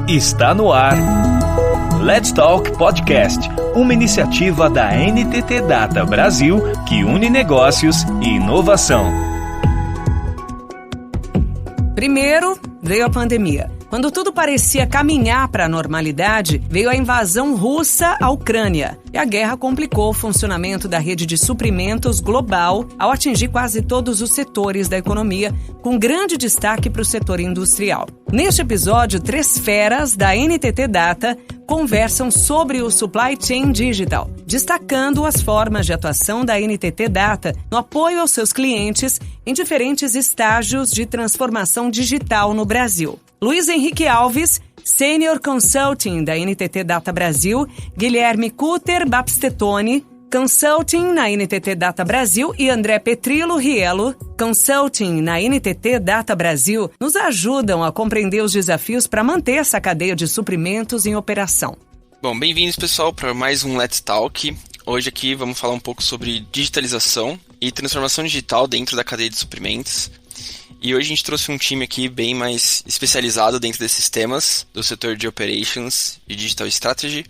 Está no ar. Let's Talk Podcast, uma iniciativa da NTT Data Brasil que une negócios e inovação. Primeiro, veio a pandemia. Quando tudo parecia caminhar para a normalidade, veio a invasão russa à Ucrânia. E a guerra complicou o funcionamento da rede de suprimentos global ao atingir quase todos os setores da economia, com grande destaque para o setor industrial. Neste episódio, 3 feras da NTT Data conversam sobre o Supply Chain Digital, destacando as formas de atuação da NTT Data no apoio aos seus clientes em diferentes estágios de transformação digital no Brasil. Luiz Henrique Alves, Senior Consulting da NTT Data Brasil, Guilherme Cutter Bapstetoni, Consulting na NTT Data Brasil e André Petrillo Riello, Consulting na NTT Data Brasil, nos ajudam a compreender os desafios para manter essa cadeia de suprimentos em operação. Bom, bem-vindos pessoal para mais um Let's Talk. Hoje aqui vamos falar um pouco sobre digitalização e transformação digital dentro da cadeia de suprimentos. E hoje a gente trouxe um time aqui bem mais especializado dentro desses temas, do setor de Operations e Digital Strategy.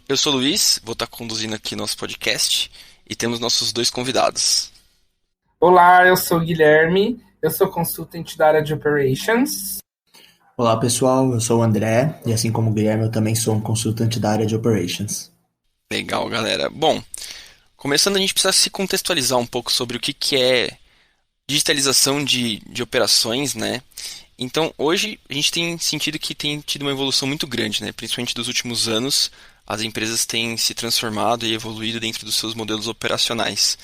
Eu sou o Luiz, vou estar conduzindo aqui nosso podcast e temos nossos 2 convidados. Olá, eu sou o Guilherme, eu sou consultante da área de Operations. Olá pessoal, eu sou o André e assim como o Guilherme eu também sou um consultante da área de Operations. Legal, galera. Bom, começando a gente precisa se contextualizar um pouco sobre o que é digitalização de operações, né? Então, hoje a gente tem sentido que tem tido uma evolução muito grande, né? Principalmente dos últimos anos, as empresas têm se transformado e evoluído dentro dos seus modelos operacionais.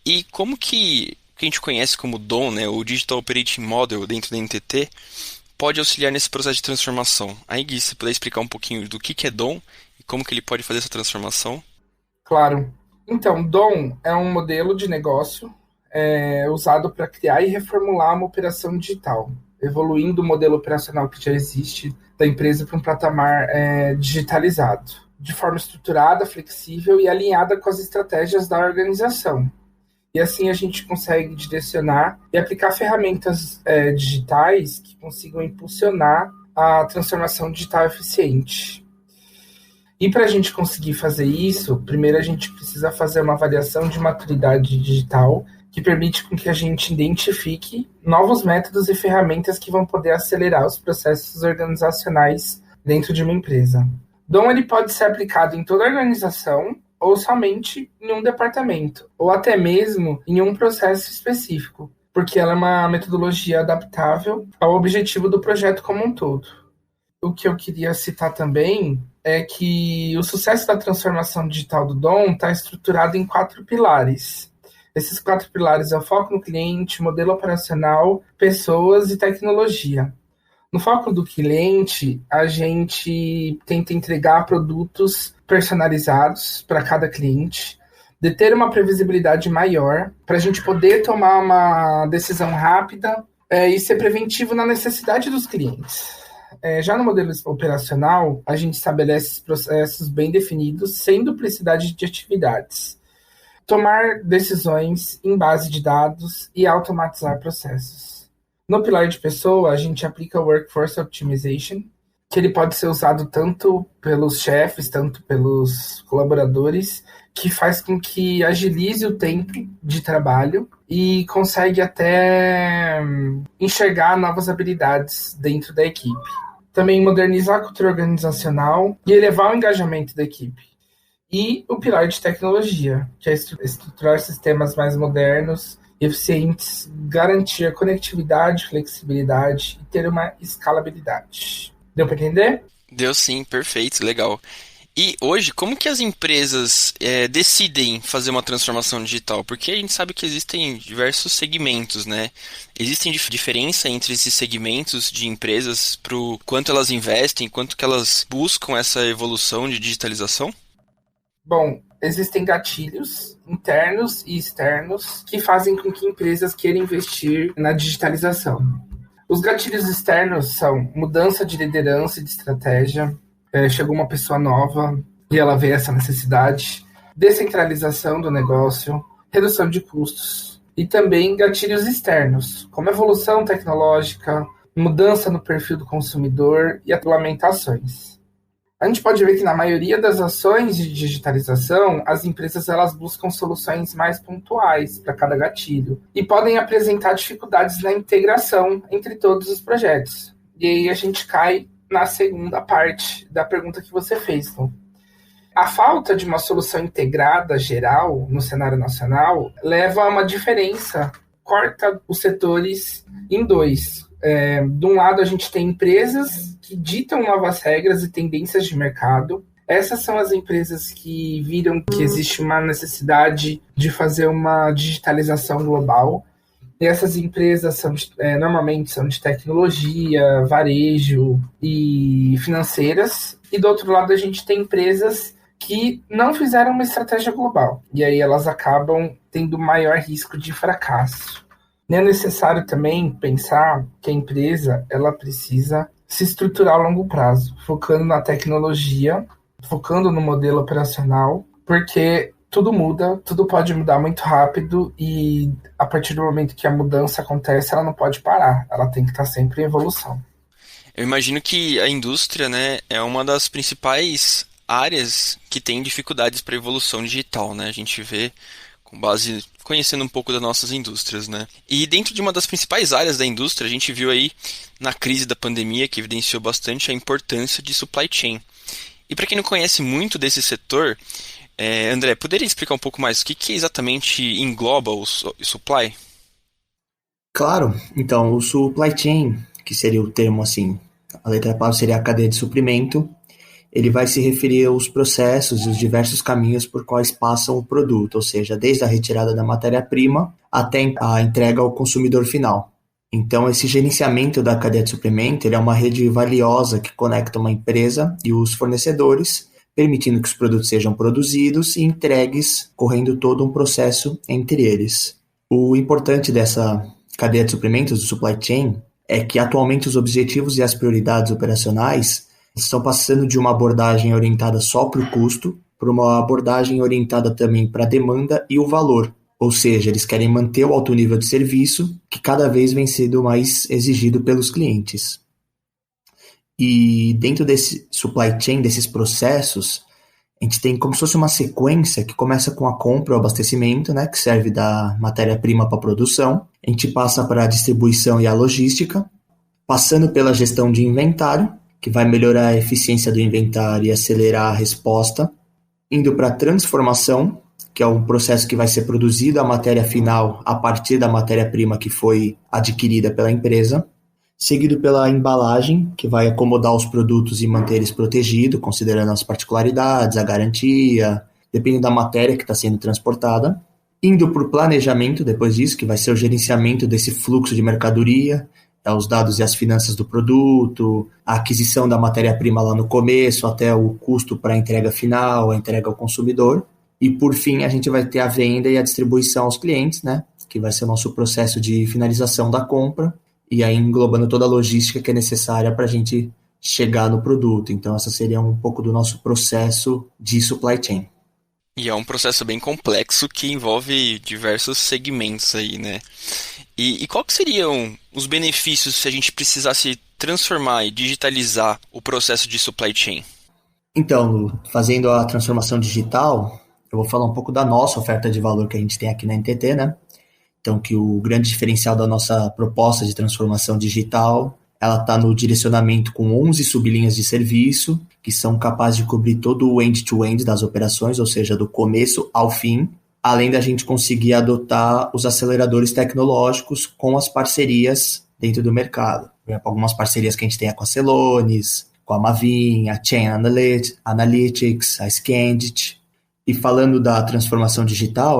E como que a gente conhece como DOM, né? O Digital Operating Model dentro da NTT, pode auxiliar nesse processo de transformação? Aí, Gui, se você puder explicar um pouquinho do que é DOM e como que ele pode fazer essa transformação? Claro. Então, DOM é um modelo de negócio usado para criar e reformular uma operação digital, evoluindo o modelo operacional que já existe da empresa para um patamar digitalizado, de forma estruturada, flexível e alinhada com as estratégias da organização. E assim a gente consegue direcionar e aplicar ferramentas digitais que consigam impulsionar a transformação digital eficiente. E para a gente conseguir fazer isso, primeiro a gente precisa fazer uma avaliação de maturidade digital que permite com que a gente identifique novos métodos e ferramentas que vão poder acelerar os processos organizacionais dentro de uma empresa. DOM ele pode ser aplicado em toda a organização ou somente em um departamento, ou até mesmo em um processo específico, porque ela é uma metodologia adaptável ao objetivo do projeto como um todo. O que eu queria citar também é que o sucesso da transformação digital do DOM está estruturado em 4 pilares. Esses 4 pilares é o foco no cliente, modelo operacional, pessoas e tecnologia. No foco do cliente, a gente tenta entregar produtos personalizados para cada cliente, de ter uma previsibilidade maior, para a gente poder tomar uma decisão rápida e ser preventivo na necessidade dos clientes. Já no modelo operacional, a gente estabelece processos bem definidos, sem duplicidade de atividades. Tomar decisões em base de dados e automatizar processos. No pilar de pessoa, a gente aplica o Workforce Optimization, que ele pode ser usado tanto pelos chefes, tanto pelos colaboradores, que faz com que agilize o tempo de trabalho e consegue até enxergar novas habilidades dentro da equipe. Também modernizar a cultura organizacional e elevar o engajamento da equipe. E o pilar de tecnologia, que é estruturar sistemas mais modernos, eficientes, garantir a conectividade, flexibilidade e ter uma escalabilidade. Deu para entender? Deu sim, perfeito, legal. E hoje, como que as empresas decidem fazer uma transformação digital? Porque a gente sabe que existem diversos segmentos, né? Existem diferença entre esses segmentos de empresas para o quanto elas investem, quanto que elas buscam essa evolução de digitalização? Bom, existem gatilhos internos e externos que fazem com que empresas queiram investir na digitalização. Os gatilhos externos são mudança de liderança e de estratégia, chegou uma pessoa nova e ela vê essa necessidade, descentralização do negócio, redução de custos e também gatilhos externos, como evolução tecnológica, mudança no perfil do consumidor e regulamentações. A gente pode ver que na maioria das ações de digitalização, as empresas elas buscam soluções mais pontuais para cada gatilho e podem apresentar dificuldades na integração entre todos os projetos. E aí a gente cai na segunda parte da pergunta que você fez, Tom. A falta de uma solução integrada geral no cenário nacional leva a uma diferença, corta os setores em dois. De um lado, a gente tem empresas que ditam novas regras e tendências de mercado. Essas são as empresas que viram que existe uma necessidade de fazer uma digitalização global. E essas empresas normalmente são de tecnologia, varejo e financeiras. E do outro lado, a gente tem empresas que não fizeram uma estratégia global. E aí elas acabam tendo maior risco de fracasso. É necessário também pensar que a empresa ela precisa se estruturar a longo prazo, focando na tecnologia, focando no modelo operacional, porque tudo muda, tudo pode mudar muito rápido e a partir do momento que a mudança acontece, ela não pode parar, ela tem que estar sempre em evolução. Eu imagino que a indústria, né, é uma das principais áreas que tem dificuldades para a evolução digital, né? A gente vê com base, conhecendo um pouco das nossas indústrias, né? E dentro de uma das principais áreas da indústria, a gente viu aí na crise da pandemia, que evidenciou bastante a importância de supply chain. E para quem não conhece muito desse setor, André, poderia explicar um pouco mais o que exatamente engloba o supply? Claro, então o supply chain, que seria o termo assim, a letra A seria a cadeia de suprimento, ele vai se referir aos processos e os diversos caminhos por quais passam o produto, ou seja, desde a retirada da matéria-prima até a entrega ao consumidor final. Então, esse gerenciamento da cadeia de suprimento ele é uma rede valiosa que conecta uma empresa e os fornecedores, permitindo que os produtos sejam produzidos e entregues, correndo todo um processo entre eles. O importante dessa cadeia de suprimentos, do supply chain, é que atualmente os objetivos e as prioridades operacionais estão passando de uma abordagem orientada só para o custo, para uma abordagem orientada também para a demanda e o valor. Ou seja, eles querem manter o alto nível de serviço, que cada vez vem sendo mais exigido pelos clientes. E dentro desse supply chain, desses processos, a gente tem como se fosse uma sequência que começa com a compra ou abastecimento, né, que serve da matéria-prima para a produção. A gente passa para a distribuição e a logística, passando pela gestão de inventário, que vai melhorar a eficiência do inventário e acelerar a resposta, indo para a transformação, que é um processo que vai ser produzido a matéria final a partir da matéria-prima que foi adquirida pela empresa, seguido pela embalagem, que vai acomodar os produtos e manter eles protegidos, considerando as particularidades, a garantia, dependendo da matéria que está sendo transportada, indo para o planejamento depois disso, que vai ser o gerenciamento desse fluxo de mercadoria, os dados e as finanças do produto, a aquisição da matéria-prima lá no começo, até o custo para a entrega final, a entrega ao consumidor. E, por fim, a gente vai ter a venda e a distribuição aos clientes, né? Que vai ser o nosso processo de finalização da compra, e aí englobando toda a logística que é necessária para a gente chegar no produto. Então, essa seria um pouco do nosso processo de supply chain. E é um processo bem complexo que envolve diversos segmentos aí, né? E qual que seriam os benefícios se a gente precisasse transformar e digitalizar o processo de supply chain? Então, fazendo a transformação digital, eu vou falar um pouco da nossa oferta de valor que a gente tem aqui na NTT, né? Então, que o grande diferencial da nossa proposta de transformação digital, ela está no direcionamento com 11 sublinhas de serviço, que são capazes de cobrir todo o end-to-end das operações, ou seja, do começo ao fim, além da gente conseguir adotar os aceleradores tecnológicos com as parcerias dentro do mercado. Por exemplo, algumas parcerias que a gente tem com a Celonis, com a Mavin, a Chain Analytics, a Scandit. E falando da transformação digital,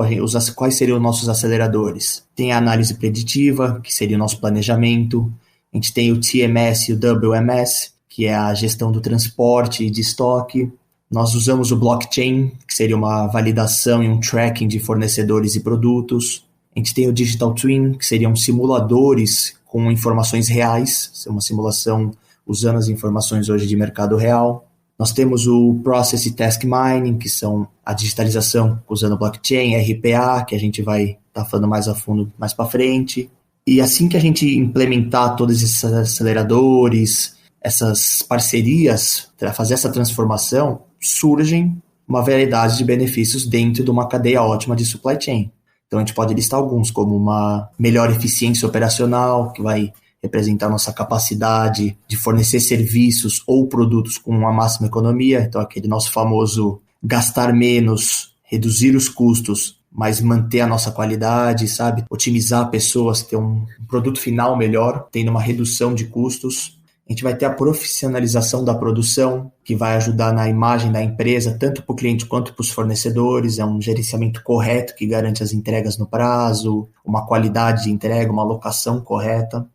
quais seriam os nossos aceleradores? Tem a análise preditiva, que seria o nosso planejamento. A gente tem o TMS e o WMS, que é a gestão do transporte e de estoque. Nós usamos o blockchain, que seria uma validação e um tracking de fornecedores e produtos. A gente tem o Digital Twin, que seriam simuladores com informações reais, uma simulação usando as informações hoje de mercado real. Nós temos o Process e Task Mining, que são a digitalização usando blockchain, RPA, que a gente vai estar falando mais a fundo mais para frente. E assim que a gente implementar todos esses aceleradores, essas parcerias, para fazer essa transformação, surgem uma variedade de benefícios dentro de uma cadeia ótima de supply chain. Então a gente pode listar alguns, como uma melhor eficiência operacional, que vai representar nossa capacidade de fornecer serviços ou produtos com uma máxima economia, então aquele nosso famoso gastar menos, reduzir os custos, mas manter a nossa qualidade, sabe? Otimizar pessoas, ter um produto final melhor, tendo uma redução de custos. A gente vai ter a profissionalização da produção, que vai ajudar na imagem da empresa, tanto para o cliente quanto para os fornecedores. É um gerenciamento correto que garante as entregas no prazo, uma qualidade de entrega, uma alocação correta.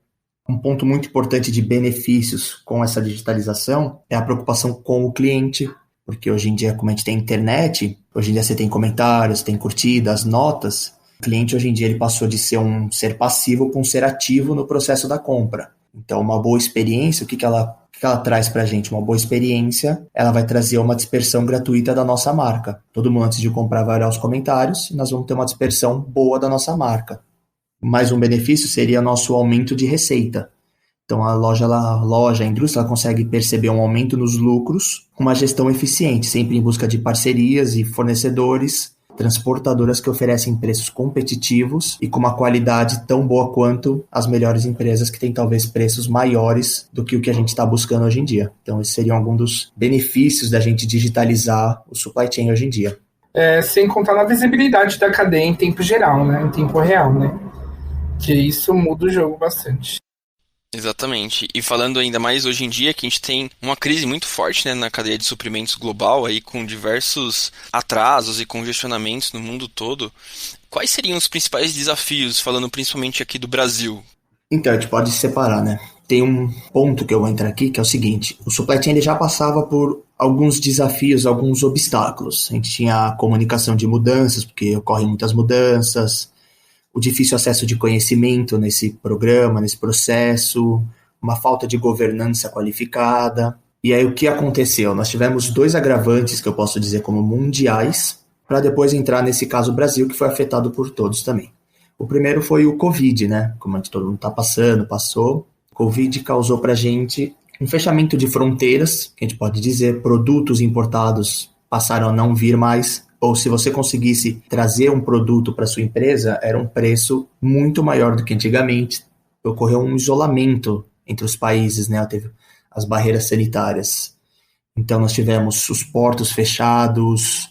Um ponto muito importante de benefícios com essa digitalização é a preocupação com o cliente, porque hoje em dia, como a gente tem internet, hoje em dia você tem comentários, tem curtidas, notas. O cliente hoje em dia ele passou de ser um ser passivo para um ser ativo no processo da compra. Então, uma boa experiência, o que ela traz para a gente? Uma boa experiência, ela vai trazer uma dispersão gratuita da nossa marca. Todo mundo, antes de comprar, vai olhar os comentários e nós vamos ter uma dispersão boa da nossa marca. Mais um benefício seria nosso aumento de receita. Então, a indústria, ela consegue perceber um aumento nos lucros com uma gestão eficiente, sempre em busca de parcerias e fornecedores, transportadoras que oferecem preços competitivos e com uma qualidade tão boa quanto as melhores empresas que têm talvez preços maiores do que o que a gente está buscando hoje em dia. Então, esses seriam alguns dos benefícios da gente digitalizar o supply chain hoje em dia. Sem contar na visibilidade da cadeia em tempo geral, né? Em tempo real, né? Que isso muda o jogo bastante. Exatamente. E falando ainda mais hoje em dia, que a gente tem uma crise muito forte, né, na cadeia de suprimentos global, aí, com diversos atrasos e congestionamentos no mundo todo, quais seriam os principais desafios, falando principalmente aqui do Brasil? Então, a gente pode separar, né? Tem um ponto que eu vou entrar aqui, que é o seguinte: o supply chain ele já passava por alguns desafios, alguns obstáculos. A gente tinha a comunicação de mudanças, porque ocorrem muitas mudanças, o difícil acesso de conhecimento nesse programa, nesse processo, uma falta de governança qualificada. E aí o que aconteceu? Nós tivemos 2 agravantes que eu posso dizer como mundiais, para depois entrar nesse caso Brasil, que foi afetado por todos também. O primeiro foi o Covid, né? Como todo mundo está passou. O Covid causou para a gente um fechamento de fronteiras, que a gente pode dizer, produtos importados passaram a não vir mais, ou se você conseguisse trazer um produto para sua empresa, era um preço muito maior do que antigamente. Ocorreu um isolamento entre os países, né? Teve as barreiras sanitárias. Então, nós tivemos os portos fechados,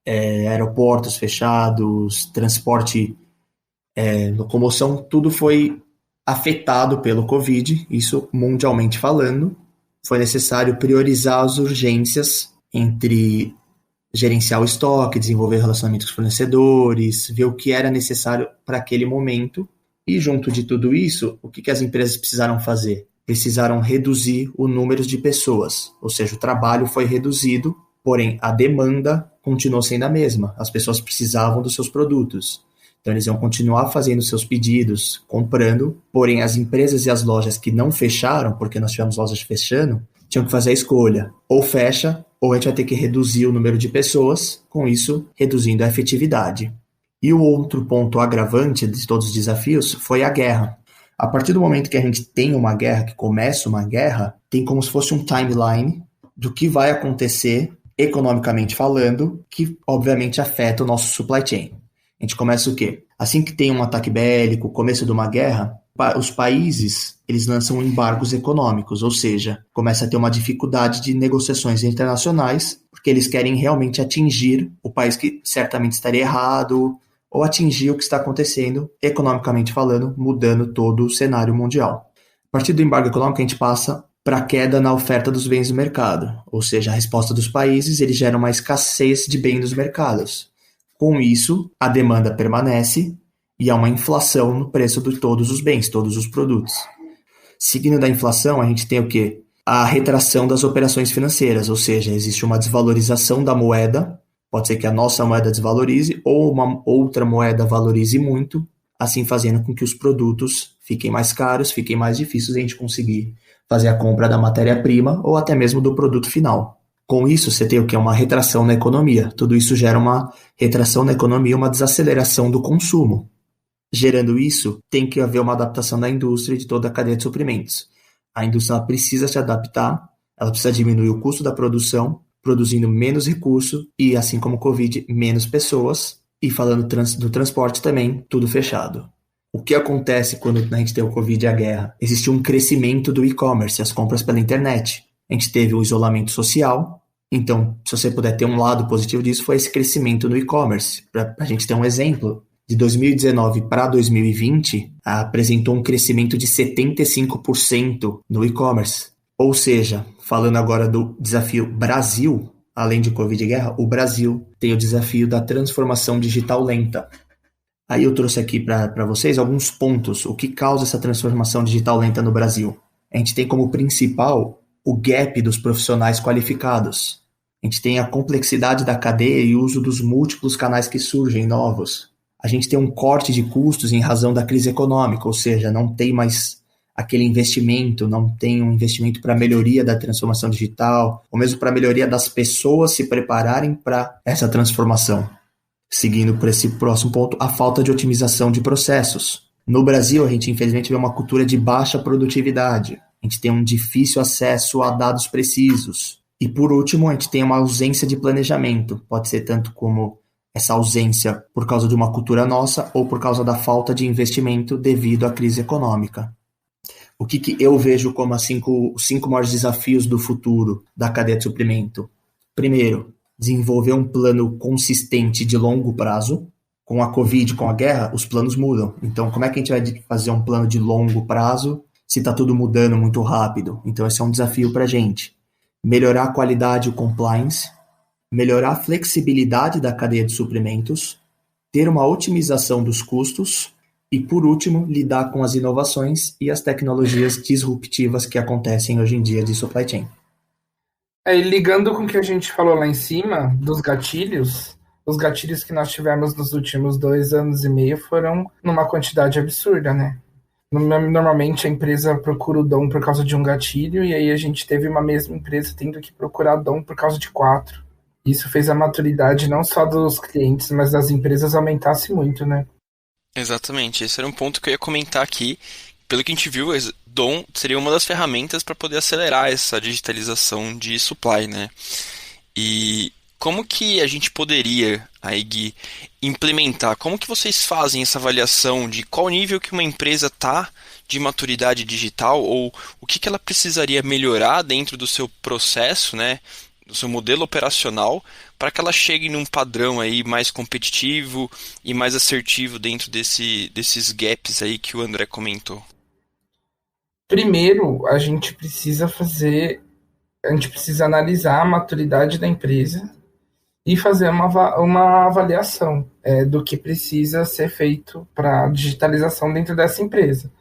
aeroportos fechados, transporte, locomoção, tudo foi afetado pelo Covid, isso mundialmente falando. Foi necessário priorizar as urgências entre gerenciar o estoque, desenvolver relacionamentos com fornecedores, ver o que era necessário para aquele momento. E junto de tudo isso, o que as empresas precisaram fazer? Precisaram reduzir o número de pessoas, ou seja, o trabalho foi reduzido, porém a demanda continuou sendo a mesma. As pessoas precisavam dos seus produtos. Então eles iam continuar fazendo seus pedidos, comprando, porém as empresas e as lojas que não fecharam, porque nós tivemos lojas fechando, tinham que fazer a escolha: ou fecha, ou a gente vai ter que reduzir o número de pessoas, com isso reduzindo a efetividade. E o outro ponto agravante de todos os desafios foi a guerra. A partir do momento que a gente tem uma guerra, que começa uma guerra, tem como se fosse um timeline do que vai acontecer economicamente falando, que obviamente afeta o nosso supply chain. A gente começa o quê? Assim que tem um ataque bélico, começo de uma guerra, os países eles lançam embargos econômicos, ou seja, começa a ter uma dificuldade de negociações internacionais, porque eles querem realmente atingir o país que certamente estaria errado, ou atingir o que está acontecendo, economicamente falando, mudando todo o cenário mundial. A partir do embargo econômico, a gente passa para a queda na oferta dos bens do mercado, ou seja, a resposta dos países eles geram uma escassez de bens dos mercados. Com isso, a demanda permanece e há uma inflação no preço de todos os bens, todos os produtos. Seguindo da inflação, a gente tem o quê? A retração das operações financeiras, ou seja, existe uma desvalorização da moeda, pode ser que a nossa moeda desvalorize ou uma outra moeda valorize muito, assim fazendo com que os produtos fiquem mais caros, fiquem mais difíceis de a gente conseguir fazer a compra da matéria-prima ou até mesmo do produto final. Com isso, você tem o que? Uma retração na economia. Tudo isso gera uma retração na economia, uma desaceleração do consumo. Gerando isso, tem que haver uma adaptação da indústria e de toda a cadeia de suprimentos. A indústria precisa se adaptar, ela precisa diminuir o custo da produção, produzindo menos recurso e, assim como o Covid, menos pessoas. E falando do transporte também, tudo fechado. O que acontece quando a gente tem o Covid e a guerra? Existe um crescimento do e-commerce, as compras pela internet. A gente teve o isolamento social. Então, se você puder ter um lado positivo disso, foi esse crescimento no e-commerce. Para a gente ter um exemplo, de 2019 para 2020, apresentou um crescimento de 75% no e-commerce. Ou seja, falando agora do desafio Brasil, além de Covid e guerra, o Brasil tem o desafio da transformação digital lenta. Aí eu trouxe aqui para vocês alguns pontos, o que causa essa transformação digital lenta no Brasil. A gente tem como principal o gap dos profissionais qualificados. A gente tem a complexidade da cadeia e o uso dos múltiplos canais que surgem novos. A gente tem um corte de custos em razão da crise econômica, ou seja, não tem mais aquele investimento, não tem um investimento para a melhoria da transformação digital, ou mesmo para a melhoria das pessoas se prepararem para essa transformação. Seguindo por esse próximo ponto, a falta de otimização de processos. No Brasil, a gente infelizmente vê uma cultura de baixa produtividade. A gente tem um difícil acesso a dados precisos. E por último, a gente tem uma ausência de planejamento. Pode ser tanto como essa ausência por causa de uma cultura nossa ou por causa da falta de investimento devido à crise econômica. O que eu vejo como os 5 maiores desafios do futuro da cadeia de suprimento? Primeiro, desenvolver um plano consistente de longo prazo. Com a Covid, com a guerra, os planos mudam. Então, como é que a gente vai fazer um plano de longo prazo se está tudo mudando muito rápido? Então, esse é um desafio para a gente. Melhorar a qualidade e o compliance, melhorar a flexibilidade da cadeia de suprimentos, ter uma otimização dos custos e, por último, lidar com as inovações e as tecnologias disruptivas que acontecem hoje em dia de supply chain. Ligando com o que a gente falou lá em cima, dos gatilhos, os gatilhos que nós tivemos nos últimos 2 anos e meio foram numa quantidade absurda, né? Normalmente a empresa procura o DOM por causa de um gatilho, e aí a gente teve uma mesma empresa tendo que procurar DOM por causa de 4. Isso fez a maturidade não só dos clientes, mas das empresas aumentasse muito, né? Exatamente, esse era um ponto que eu ia comentar aqui. Pelo que a gente viu, DOM seria uma das ferramentas para poder acelerar essa digitalização de supply, né? E como que a gente poderia, aí, Gui, implementar? Como que vocês fazem essa avaliação de qual nível que uma empresa está de maturidade digital, ou o que ela precisaria melhorar dentro do seu processo, né? Do seu modelo operacional, para que ela chegue num padrão aí mais competitivo e mais assertivo dentro desses gaps aí que o André comentou? Primeiro, a gente precisa analisar a maturidade da empresa e fazer uma avaliação do que precisa ser feito para a digitalização dentro dessa empresa.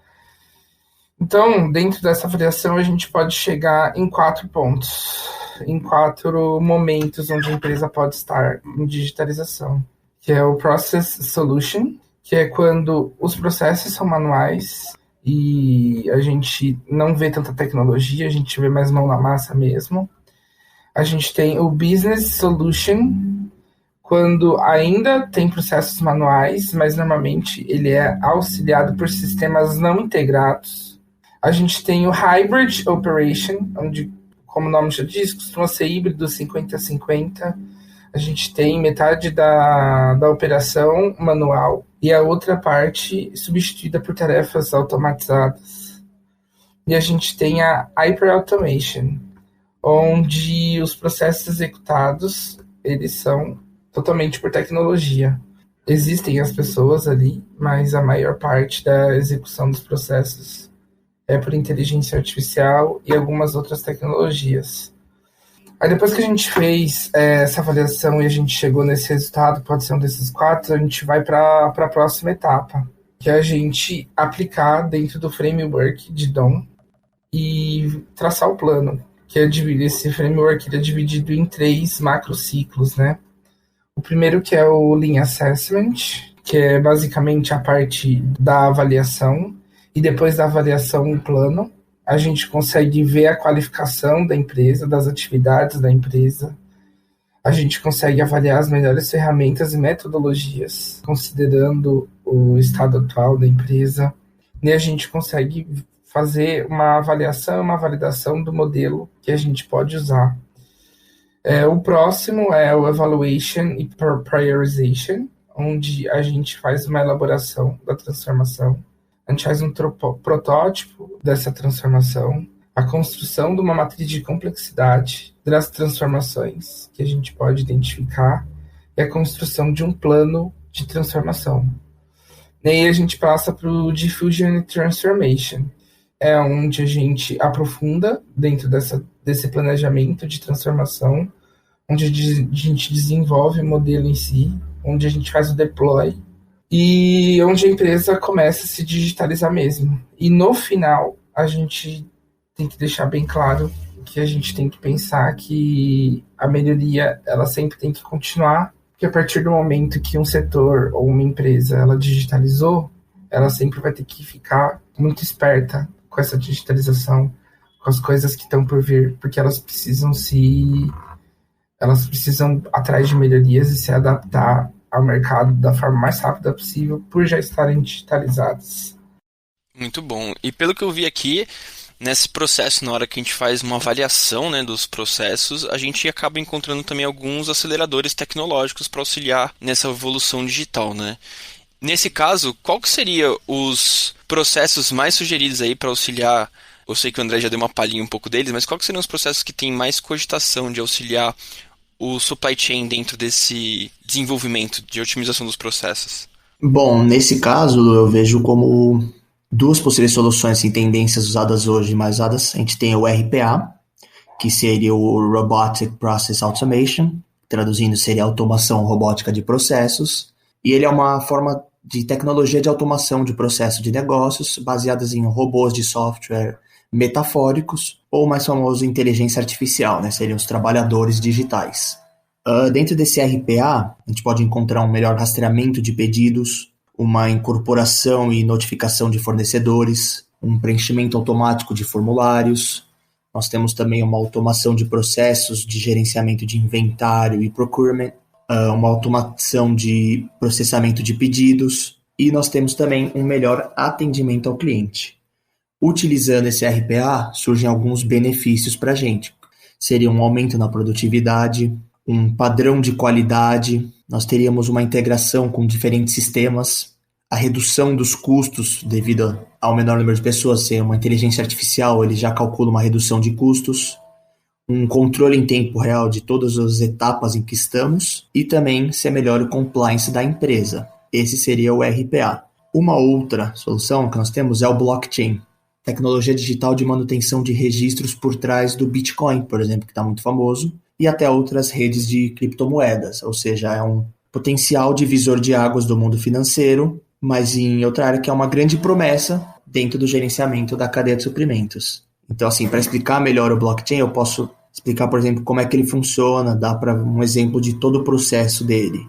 Então, dentro dessa avaliação, a gente pode chegar em 4 pontos, em 4 momentos onde a empresa pode estar em digitalização, que é o Process Solution, que é quando os processos são manuais e a gente não vê tanta tecnologia, a gente vê mais mão na massa mesmo. A gente tem o Business Solution, quando ainda tem processos manuais, mas normalmente ele é auxiliado por sistemas não integrados. A gente tem o Hybrid Operation, onde, como o nome já diz, costuma ser híbrido 50-50. A gente tem metade da operação manual e a outra parte substituída por tarefas automatizadas. E a gente tem a Hyper Automation, onde os processos executados, eles são totalmente por tecnologia. Existem as pessoas ali, mas a maior parte da execução dos processos é por inteligência artificial e algumas outras tecnologias. Aí depois que a gente fez essa avaliação e a gente chegou nesse resultado, pode ser um desses 4, a gente vai para a próxima etapa, que é a gente aplicar dentro do framework de DOM e traçar o plano, que esse framework ele é dividido em 3 macrociclos, né? O primeiro que é o Lean Assessment, que é basicamente a parte da avaliação, e depois da avaliação um plano. A gente consegue ver a qualificação da empresa, das atividades da empresa. A gente consegue avaliar as melhores ferramentas e metodologias, considerando o estado atual da empresa, e a gente consegue fazer uma avaliação, uma validação do modelo que a gente pode usar. O próximo é o Evaluation e Priorization, onde a gente faz uma elaboração da transformação. A gente faz um protótipo dessa transformação, a construção de uma matriz de complexidade das transformações que a gente pode identificar e a construção de um plano de transformação. E aí a gente passa para o Diffusion e Transformation, onde a gente aprofunda dentro desse planejamento de transformação, onde a gente desenvolve o modelo em si, onde a gente faz o deploy e onde a empresa começa a se digitalizar mesmo. E no final, a gente tem que deixar bem claro que a gente tem que pensar que a melhoria ela sempre tem que continuar, porque a partir do momento que um setor ou uma empresa ela digitalizou, ela sempre vai ter que ficar muito esperta com essa digitalização, com as coisas que estão por vir, porque elas precisam atrás de melhorias e se adaptar ao mercado da forma mais rápida possível, por já estarem digitalizadas. Muito bom. E pelo que eu vi aqui, nesse processo, na hora que a gente faz uma avaliação, né, dos processos, a gente acaba encontrando também alguns aceleradores tecnológicos para auxiliar nessa evolução digital, né? Nesse caso, qual que seria os processos mais sugeridos aí para auxiliar? Eu sei que o André já deu uma palhinha um pouco deles, mas qual que seriam os processos que têm mais cogitação de auxiliar o supply chain dentro desse desenvolvimento de otimização dos processos? Bom, nesse caso eu vejo como duas possíveis soluções em tendências usadas hoje, mais usadas. A gente tem o RPA, que seria o Robotic Process Automation, traduzindo seria automação robótica de processos, e ele é uma forma de tecnologia de automação de processo de negócios baseadas em robôs de software metafóricos, ou mais famoso, inteligência artificial, né? Seriam os trabalhadores digitais. Dentro desse RPA, a gente pode encontrar um melhor rastreamento de pedidos, uma incorporação e notificação de fornecedores, um preenchimento automático de formulários. Nós temos também uma automação de processos de gerenciamento de inventário e procurement, uma automação de processamento de pedidos, e nós temos também um melhor atendimento ao cliente. Utilizando esse RPA, surgem alguns benefícios para a gente. Seria um aumento na produtividade, um padrão de qualidade, nós teríamos uma integração com diferentes sistemas, a redução dos custos devido ao menor número de pessoas, ser uma inteligência artificial, ele já calcula uma redução de custos, um controle em tempo real de todas as etapas em que estamos e também ser melhor o compliance da empresa. Esse seria o RPA. Uma outra solução que nós temos é o blockchain, tecnologia digital de manutenção de registros por trás do Bitcoin, por exemplo, que está muito famoso, e até outras redes de criptomoedas, ou seja, é um potencial divisor de águas do mundo financeiro, mas em outra área que é uma grande promessa dentro do gerenciamento da cadeia de suprimentos. Então, assim, para explicar melhor o blockchain, eu posso explicar, por exemplo, como é que ele funciona, dá para um exemplo de todo o processo dele.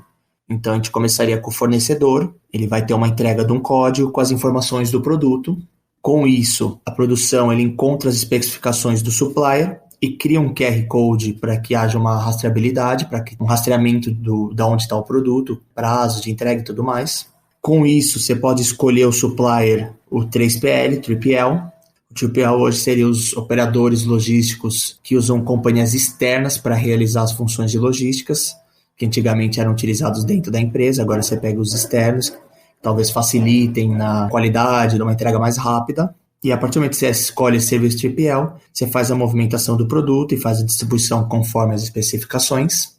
Então, a gente começaria com o fornecedor, ele vai ter uma entrega de um código com as informações do produto. Com isso, a produção ele encontra as especificações do supplier e cria um QR Code para que haja uma rastreabilidade, para que um rastreamento de onde está o produto, prazo de entrega e tudo mais. Com isso, você pode escolher o supplier, o 3PL. O 3PL hoje seria os operadores logísticos que usam companhias externas para realizar as funções de logísticas, que antigamente eram utilizados dentro da empresa, agora você pega os externos, talvez facilitem na qualidade, numa entrega mais rápida. E a partir do momento que você escolhe esse serviço 3PL, você faz a movimentação do produto e faz a distribuição conforme as especificações.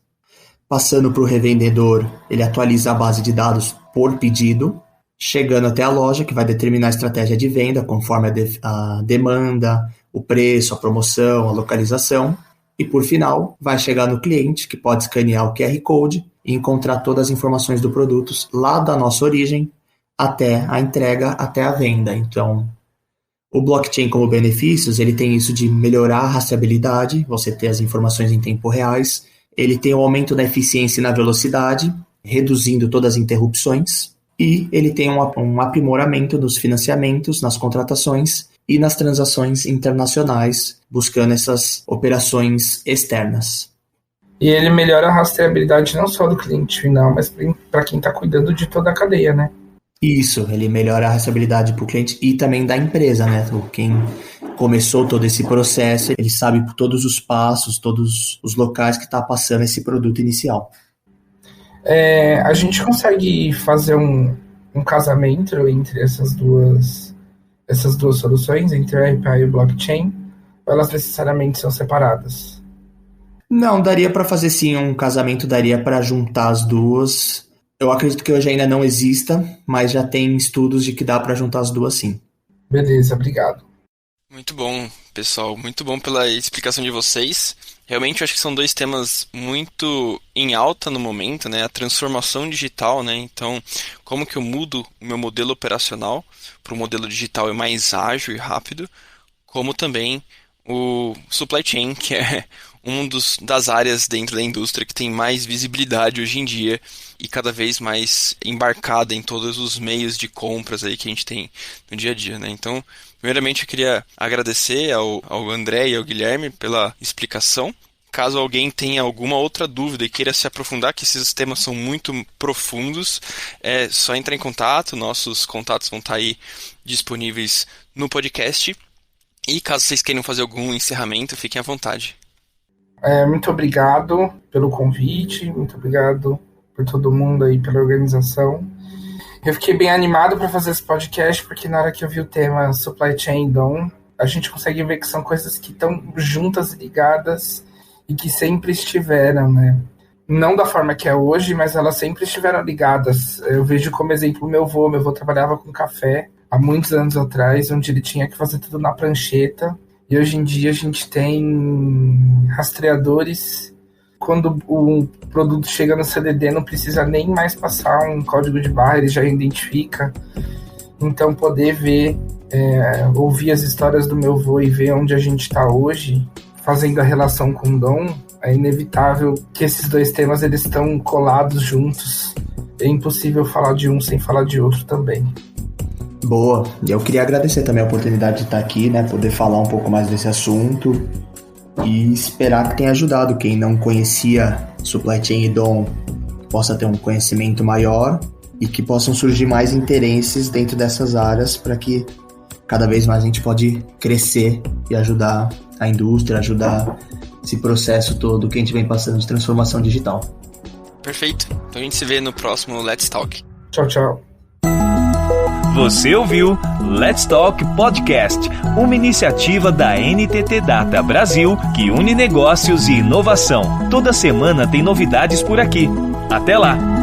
Passando para o revendedor, ele atualiza a base de dados por pedido, chegando até a loja, que vai determinar a estratégia de venda conforme a demanda, o preço, a promoção, a localização. E por final, vai chegar no cliente, que pode escanear o QR Code e encontrar todas as informações do produto lá da nossa origem até a entrega, até a venda. Então, o blockchain como benefícios, ele tem isso de melhorar a rastreabilidade, você ter as informações em tempo reais, ele tem o aumento da eficiência e na velocidade, reduzindo todas as interrupções, e ele tem um aprimoramento nos financiamentos, nas contratações e nas transações internacionais, buscando essas operações externas. E ele melhora a rastreabilidade não só do cliente final, mas para quem está cuidando de toda a cadeia, né? Isso, ele melhora a rastreabilidade para o cliente e também da empresa, né? Quem começou todo esse processo, ele sabe por todos os passos, todos os locais que está passando esse produto inicial. A gente consegue fazer um casamento entre essas duas soluções, entre o RPA e o blockchain, ou elas necessariamente são separadas? Não, daria para fazer sim um casamento, daria para juntar as duas. Eu acredito que hoje ainda não exista, mas já tem estudos de que dá para juntar as duas sim. Beleza, obrigado. Muito bom, pessoal. Muito bom pela explicação de vocês. Realmente eu acho que são dois temas muito em alta no momento, né? A transformação digital, né? Então, como que eu mudo o meu modelo operacional para um modelo digital mais ágil e rápido, como também o supply chain, que é das áreas dentro da indústria que tem mais visibilidade hoje em dia e cada vez mais embarcada em todos os meios de compras aí que a gente tem no dia a dia, né? Então, primeiramente eu queria agradecer ao André e ao Guilherme pela explicação. Caso alguém tenha alguma outra dúvida e queira se aprofundar, que esses temas são muito profundos, é só entrar em contato, nossos contatos vão estar aí disponíveis no podcast. E caso vocês queiram fazer algum encerramento, fiquem à vontade. Muito obrigado pelo convite, muito obrigado por todo mundo aí, pela organização. Eu fiquei bem animado para fazer esse podcast, porque na hora que eu vi o tema Supply Chain DOM, a gente consegue ver que são coisas que estão juntas e ligadas e que sempre estiveram, né? Não da forma que é hoje, mas elas sempre estiveram ligadas. Eu vejo como exemplo o meu avô trabalhava com café há muitos anos atrás, onde ele tinha que fazer tudo na prancheta. E hoje em dia a gente tem rastreadores. Quando o produto chega no CDD, não precisa nem mais passar um código de barra, ele já identifica. Então, poder ver, ouvir as histórias do meu avô e ver onde a gente está hoje, fazendo a relação com o DOM, é inevitável que esses dois temas eles estão colados juntos. É impossível falar de um sem falar de outro também. Boa, eu queria agradecer também a oportunidade de estar aqui, né, poder falar um pouco mais desse assunto e esperar que tenha ajudado quem não conhecia Supply Chain e DOM possa ter um conhecimento maior e que possam surgir mais interesses dentro dessas áreas para que cada vez mais a gente pode crescer e ajudar a indústria, ajudar esse processo todo que a gente vem passando de transformação digital. Perfeito, então a gente se vê no próximo Let's Talk. Tchau, tchau. Você ouviu Let's Talk Podcast, uma iniciativa da NTT Data Brasil que une negócios e inovação. Toda semana tem novidades por aqui. Até lá!